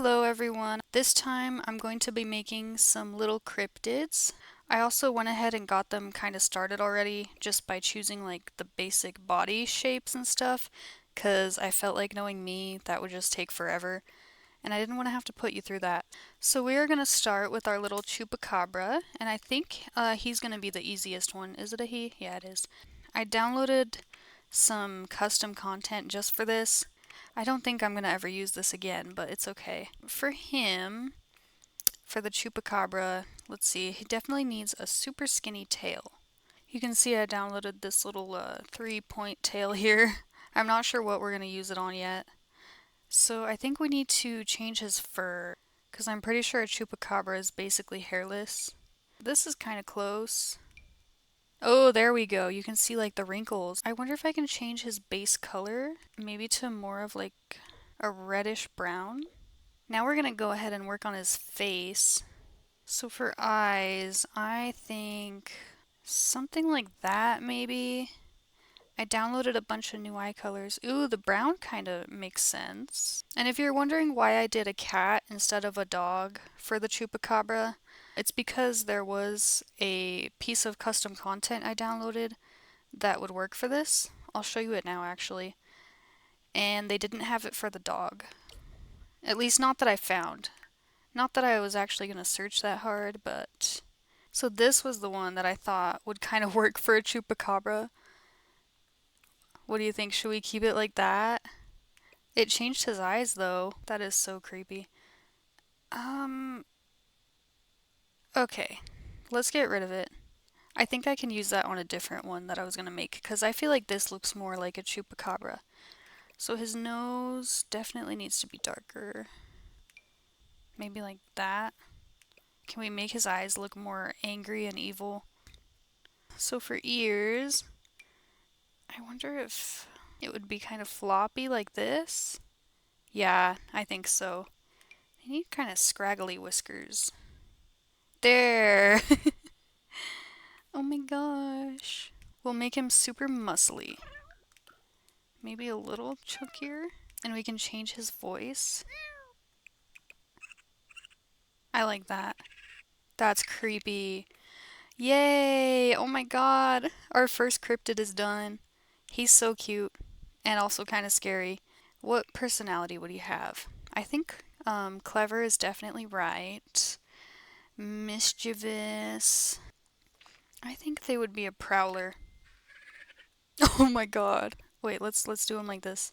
Hello everyone. This time I'm going to be making some little cryptids. I also went ahead and got them kind of started already just by choosing like the basic body shapes and stuff because I felt like knowing me that would just take forever and I didn't want to have to put you through that. So we are going to start with our little Chupacabra and I think he's going to be the easiest one. Is it a he? Yeah, it is. I downloaded some custom content just for this. I don't think I'm gonna ever use this again, but it's okay. For him, for the Chupacabra, let's see, he definitely needs a super skinny tail. You can see I downloaded this little 3-point tail here. I'm not sure what we're gonna use it on yet. So I think we need to change his fur, because I'm pretty sure a Chupacabra is basically hairless. This is kind of close. Oh, there we go. You can see like the wrinkles. I wonder if I can change his base color, maybe to more of like a reddish brown. Now we're gonna go ahead and work on his face. So for eyes, I think something like that maybe. I downloaded a bunch of new eye colors. Ooh, the brown kind of makes sense. And if you're wondering why I did a cat instead of a dog for the Chupacabra, it's because there was a piece of custom content I downloaded that would work for this. I'll show you it now actually. And they didn't have it for the dog. At least not that I found. Not that I was actually going to search that hard, but... So this was the one that I thought would kind of work for a Chupacabra. What do you think? Should we keep it like that? It changed his eyes though. That is so creepy. Okay. Let's get rid of it. I think I can use that on a different one that I was going to make because I feel like this looks more like a Chupacabra. So his nose definitely needs to be darker. Maybe like that. Can we make his eyes look more angry and evil? So for ears, I wonder if it would be kind of floppy like this. Yeah, I think so. They need kind of scraggly whiskers. There! Oh my gosh. We'll make him super muscly. Maybe a little chunkier. And we can change his voice. I like that. That's creepy. Yay! Oh my god. Our first cryptid is done. He's so cute. And also kind of scary. What personality would he have? I think clever is definitely right. Mischievous. I think they would be a prowler. Oh my god. Wait, let's do him like this.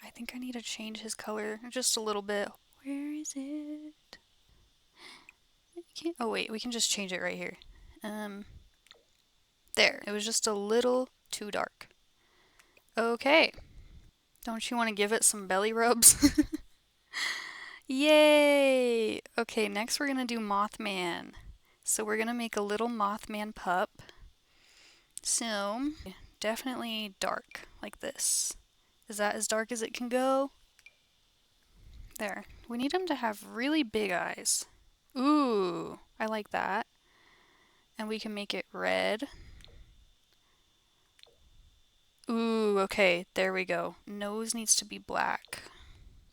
I think I need to change his color just a little bit. Where is it? Oh wait, we can just change it right here. There. It was just a little too dark. Okay. Don't you want to give it some belly rubs? Yay! Okay, next we're gonna do Mothman. So we're gonna make a little Mothman pup. So, definitely dark, like this. Is that as dark as it can go? There. We need him to have really big eyes. Ooh, I like that. And we can make it red. Ooh, okay, there we go. Nose needs to be black.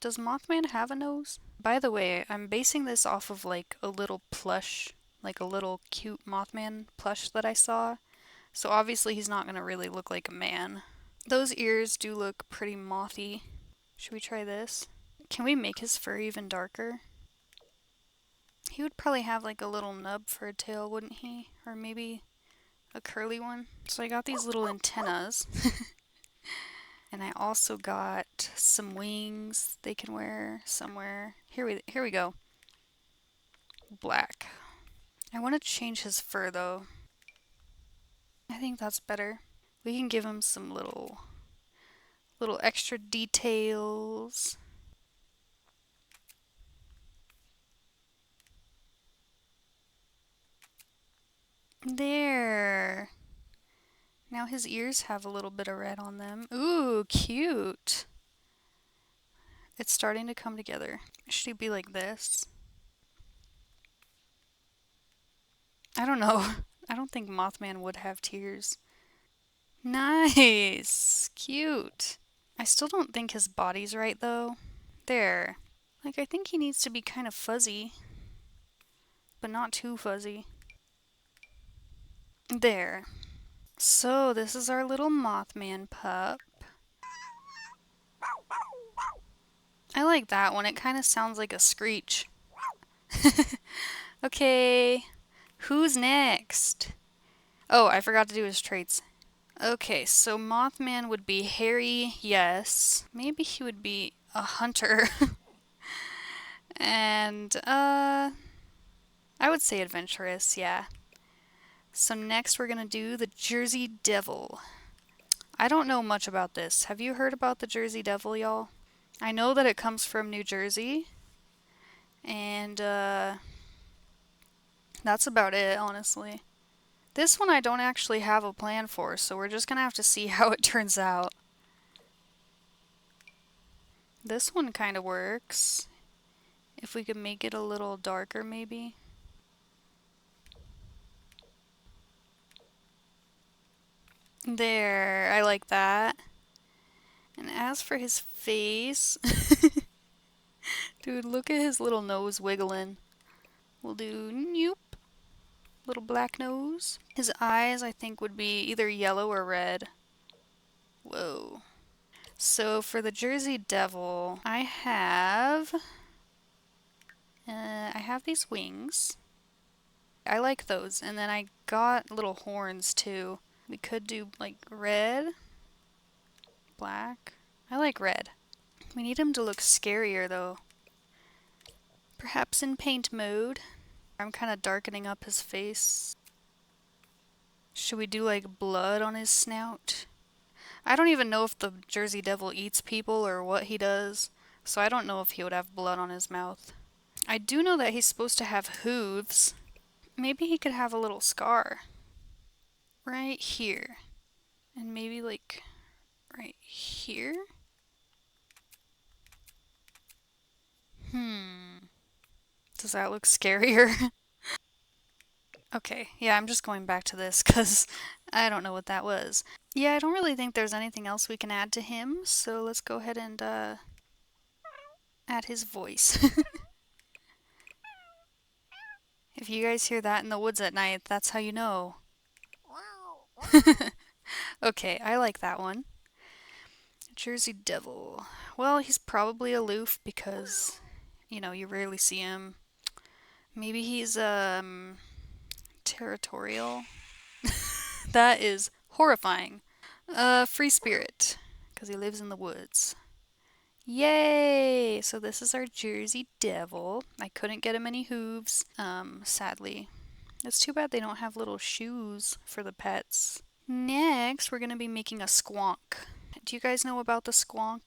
Does Mothman have a nose? By the way, I'm basing this off of like a little plush, like a little cute Mothman plush that I saw. So obviously he's not gonna really look like a man. Those ears do look pretty mothy. Should we try this? Can we make his fur even darker? He would probably have like a little nub for a tail, wouldn't he? Or maybe a curly one. So I got these little antennas. And I also got some wings they can wear somewhere. Here we go. Black. I want to change his fur though. I think that's better. We can give him some little extra details. There. Now his ears have a little bit of red on them. Ooh, cute. It's starting to come together. Should he be like this? I don't know. I don't think Mothman would have tears. Nice. Cute. I still don't think his body's right though. There. Like, I think he needs to be kind of fuzzy, but not too fuzzy. There. So, this is our little Mothman pup. I like that one. It kind of sounds like a screech. Okay, who's next? Oh, I forgot to do his traits. Okay, so Mothman would be hairy, yes. Maybe he would be a hunter. And, I would say adventurous, yeah. So next we're gonna do the Jersey Devil. I don't know much about this. Have you heard about the Jersey Devil, y'all? I know that it comes from New Jersey, and that's about it, honestly. This one I don't actually have a plan for, so we're just gonna have to see how it turns out. This one kind of works. If we could make it a little darker, maybe. There, I like that. And as for his face, dude, look at his little nose wiggling. We'll do nope. Little black nose. His eyes, I think, would be either yellow or red. Whoa. So for the Jersey Devil, I have these wings. I like those. And then I got little horns too. We could do like red, black. I like red. We need him to look scarier though. Perhaps in paint mode. I'm kind of darkening up his face. Should we do like blood on his snout? I don't even know if the Jersey Devil eats people or what he does, so I don't know if he would have blood on his mouth. I do know that he's supposed to have hooves. Maybe he could have a little scar. Right here. And maybe like right here? Does that look scarier? Okay, yeah, I'm just going back to this because I don't know what that was. Yeah, I don't really think there's anything else we can add to him, so let's go ahead and add his voice. If you guys hear that in the woods at night, that's how you know. Okay, I like that one. Jersey Devil. Well, he's probably aloof because, you know, you rarely see him. Maybe he's, territorial. That is horrifying. Free spirit, because he lives in the woods. Yay! So this is our Jersey Devil. I couldn't get him any hooves, sadly. It's too bad they don't have little shoes for the pets. Next, we're going to be making a Squonk. Do you guys know about the Squonk?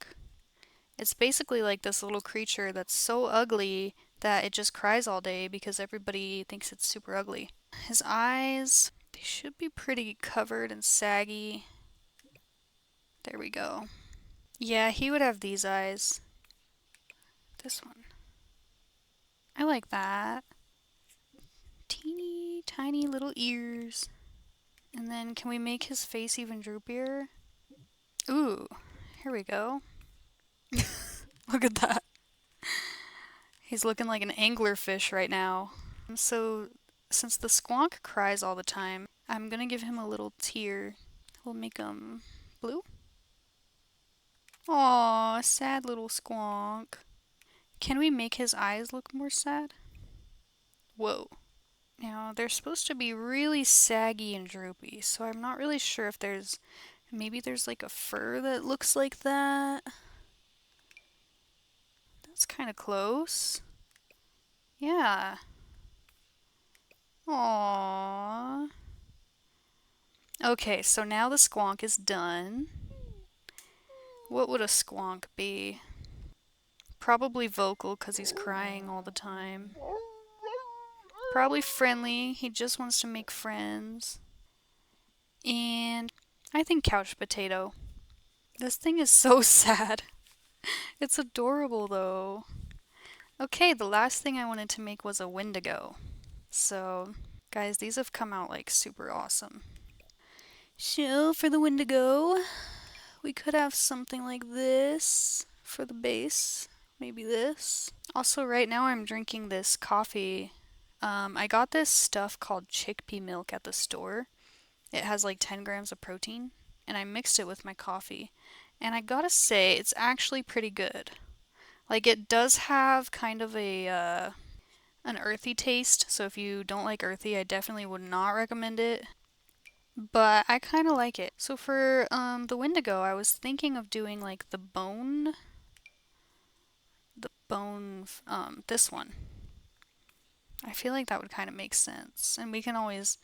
It's basically like this little creature that's so ugly that it just cries all day because everybody thinks it's super ugly. His eyes, they should be pretty covered and saggy. There we go. Yeah, he would have these eyes. This one. I like that. Teeny tiny little ears. And then can we make his face even droopier? Ooh, here we go. Look at that. He's looking like an anglerfish right now. So, since the Squonk cries all the time, I'm gonna give him a little tear. We'll make him blue. Aw, sad little Squonk. Can we make his eyes look more sad? Whoa. Now, they're supposed to be really saggy and droopy, so I'm not really sure if maybe there's like a fur that looks like that. That's kind of close. Yeah. Aww. Okay, so now the Squonk is done. What would a Squonk be? Probably vocal because he's crying all the time. Probably friendly. He just wants to make friends. And I think couch potato. This thing is so sad. It's adorable though. Okay, the last thing I wanted to make was a wendigo. So, guys, these have come out like super awesome. So, for the wendigo, we could have something like this for the base. Maybe this. Also, right now I'm drinking this coffee. I got this stuff called chickpea milk at the store. It has like 10 grams of protein, and I mixed it with my coffee. And I gotta say, it's actually pretty good. Like, it does have kind of an earthy taste, so if you don't like earthy, I definitely would not recommend it. But I kind of like it. So for the Wendigo, I was thinking of doing like this one. I feel like that would kind of make sense, and we can always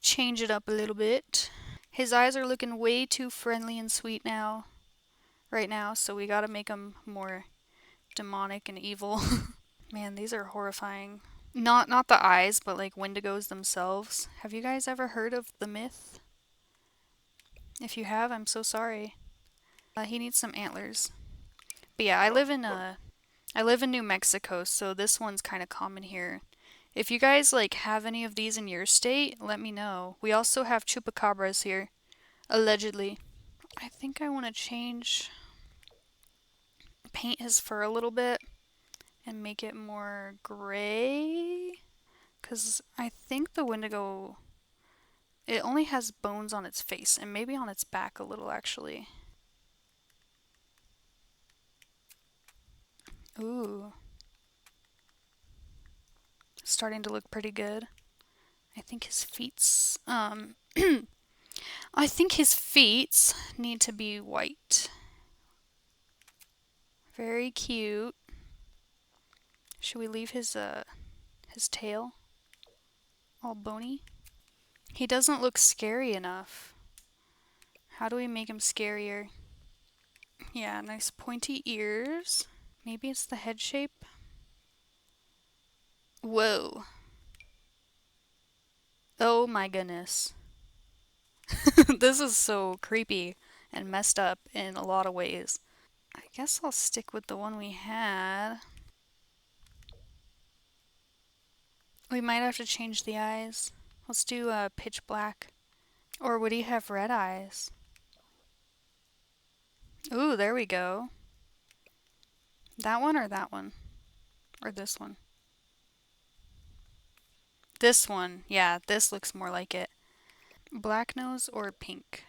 change it up a little bit. His eyes are looking way too friendly and sweet right now, so we gotta make them more demonic and evil. Man, these are horrifying. Not the eyes, but like wendigos themselves. Have you guys ever heard of the myth? If you have, I'm so sorry. He needs some antlers. But yeah, I live in New Mexico, so this one's kind of common here. If you guys like have any of these in your state, let me know. We also have chupacabras here, allegedly. I think I want to paint his fur a little bit and make it more gray. Because I think the Wendigo, it only has bones on its face and maybe on its back a little actually. Ooh, starting to look pretty good. I think his feet's, I think his feet need to be white. Very cute. Should we leave his tail all bony? He doesn't look scary enough. How do we make him scarier? Yeah, nice pointy ears. Maybe it's the head shape. Whoa. Oh my goodness. This is so creepy and messed up in a lot of ways. I guess I'll stick with the one we had. We might have to change the eyes. Let's do pitch black. Or would he have red eyes? Ooh, there we go. That one or that one? Or this one? This one. Yeah, this looks more like it. Black nose or pink?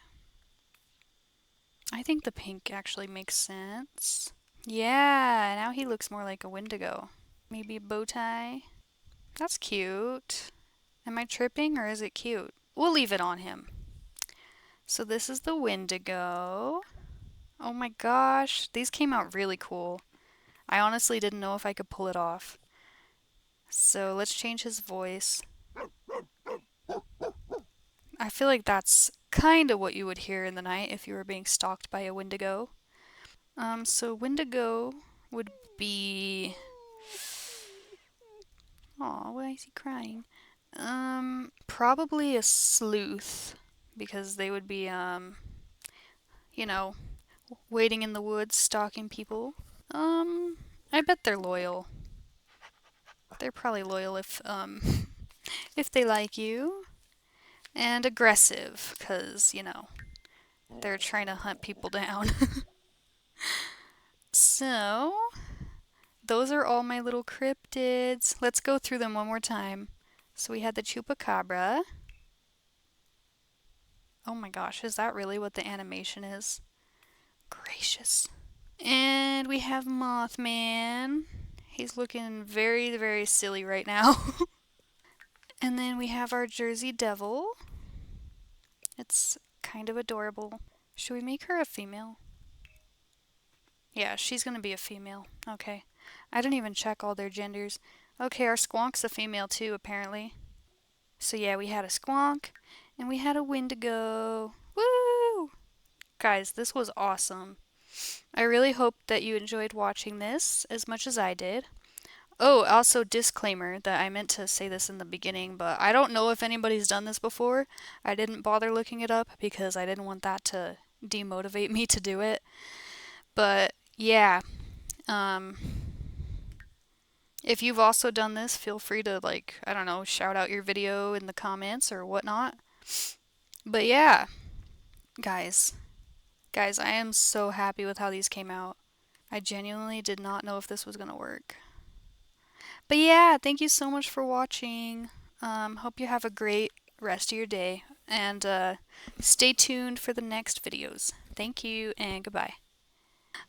I think the pink actually makes sense. Yeah, now he looks more like a wendigo. Maybe a bow tie. That's cute. Am I tripping or is it cute? We'll leave it on him. So this is the wendigo. Oh my gosh, these came out really cool. I honestly didn't know if I could pull it off. So let's change his voice. I feel like that's kind of what you would hear in the night if you were being stalked by a wendigo. So wendigo would be... Aw, why is he crying? Probably a sleuth, because they would be, you know, waiting in the woods, stalking people. I bet they're loyal. They're probably loyal if they like you. And aggressive, because, they're trying to hunt people down. So, those are all my little cryptids. Let's go through them one more time. So we had the Chupacabra. Oh my gosh, is that really what the animation is? Gracious. And we have Mothman. He's looking very, very silly right now. And then we have our Jersey Devil. It's kind of adorable. Should we make her a female? Yeah, she's gonna be a female. Okay. I didn't even check all their genders. Okay, our Squonk's a female too, apparently. So yeah, we had a Squonk, and we had a Wendigo. Woo! Guys, this was awesome. I really hope that you enjoyed watching this as much as I did. Oh, also disclaimer that I meant to say this in the beginning, but I don't know if anybody's done this before. I didn't bother looking it up because I didn't want that to demotivate me to do it. But yeah, um, if you've also done this, feel free to I don't know, shout out your video in the comments or whatnot. But yeah, guys, I am so happy with how these came out. I genuinely did not know if this was gonna work. But yeah, thank you so much for watching. Hope you have a great rest of your day, and stay tuned for the next videos. Thank you, and goodbye.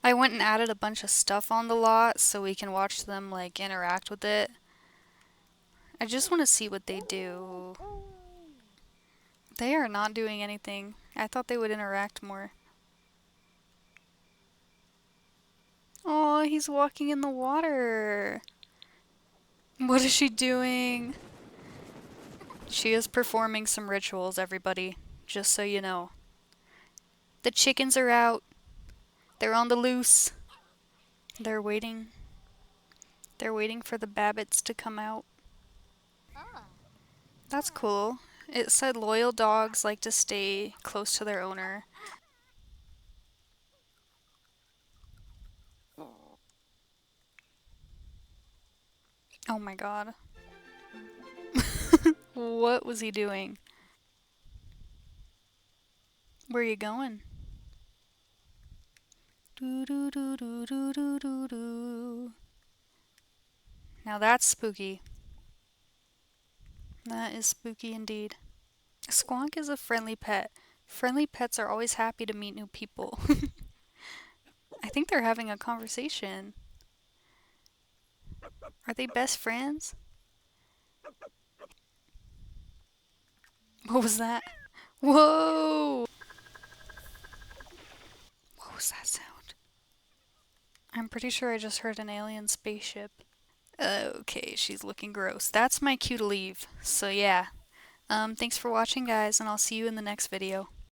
I went and added a bunch of stuff on the lot so we can watch them like interact with it. I just want to see what they do. They are not doing anything. I thought they would interact more. Oh, he's walking in the water. What is she doing? She is performing some rituals, everybody. Just so you know. The chickens are out. They're on the loose. They're waiting. They're waiting for the babbits to come out. That's cool. It said loyal dogs like to stay close to their owner. Oh my god. What was he doing? Where are you going? Do do do do do do do do. Now that's spooky. That is spooky indeed. Squonk is a friendly pet. Friendly pets are always happy to meet new people. I think they're having a conversation. Are they best friends? What was that? Whoa! What was that sound? I'm pretty sure I just heard an alien spaceship. Okay, she's looking gross. That's my cue to leave. So yeah. Thanks for watching, guys, and I'll see you in the next video.